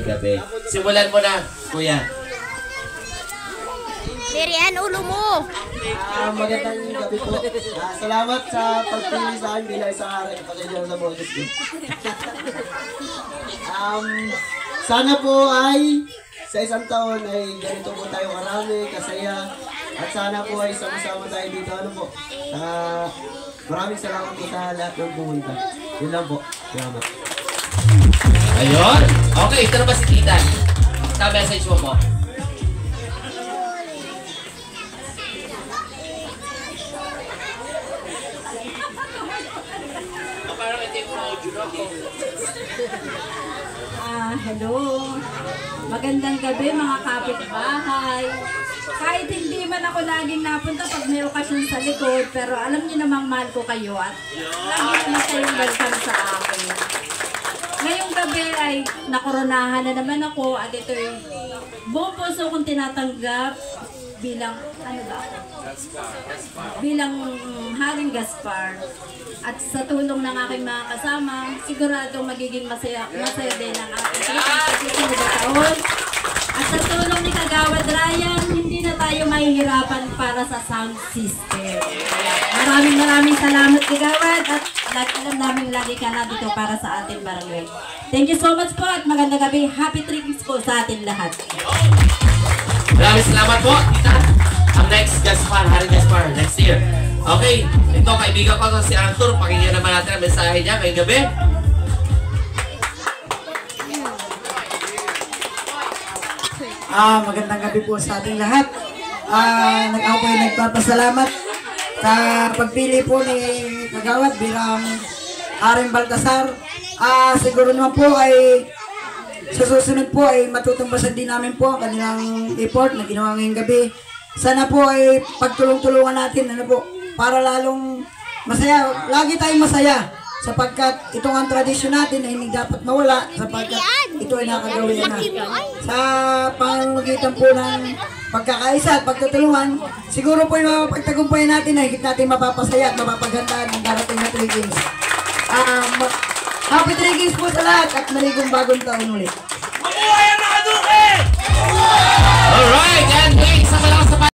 gabi. Simulan mo na, kuya. Mirian, ulo mo! Magandang gabi po. Salamat sa pagpili sa akin bilang isang araw. Pasensya sa boses ko. Sana po ay sa isang taon ay ganito po tayo karami, kasaya. At sana po ay sama-sama tayo dito. Ano po? Maraming salamat po sa lahat ng pumunta. Yun lang po. Salamat. Ayun. Okay, ito na ba si Tita? Sa message mo po. Hello. Magandang gabi mga kapitbahay. Kahit hindi man ako laging napunta pag may okasyon sa likod, pero alam niyo namang mahal ko kayo at lagi naman kayong welcome sa akin. Ngayong gabi ay nakoronahan na naman ako at ito yung buong puso kong tinatanggap bilang, bilang Haring Gaspar. At sa tulong ng aking mga kasama, siguradong magiging masaya din ang ating susunod na taon. At sa tulong ni Kagawad Ryan, hindi na tayo mahihirapan para sa sound system. Maraming salamat Kagawad at alam namin lagi ka na dito para sa ating barangay. Thank you so much po at magandang gabi. Happy trips po sa atin lahat. Maraming salamat po, Tita. Ang next Gaspar, Haring Gaspar, next year. Okay, ito kaibigan ko si Arthur. Pakinggan naman natin ang mensahe niya ngayong gabi. Magandang gabi po sa ating lahat. Ako po ay nagpapasalamat sa pagpili po ni Kagawad bilang Haring Baltasar. Siguro naman po ay sa susunod po ay matutumbasan din namin po ang kanilang effort na ginawa ngayong gabi. Sana po ay pagtulong-tulungan natin para lalong masaya. Lagi tayong masaya sapagkat itong ang tradisyon natin ay hindi dapat mawala sapagkat ito ay nakagawin na. Sa pamamagitan po ng pagkakaisa at pagtutulungan, siguro po yung mapagtagumpayan natin ay higit natin mapapasaya at mapapaghandaan ng darating na 3 games. Happy 3 games po sa lahat at maligong bagong taon ulit. Alright, and wait, sa malakas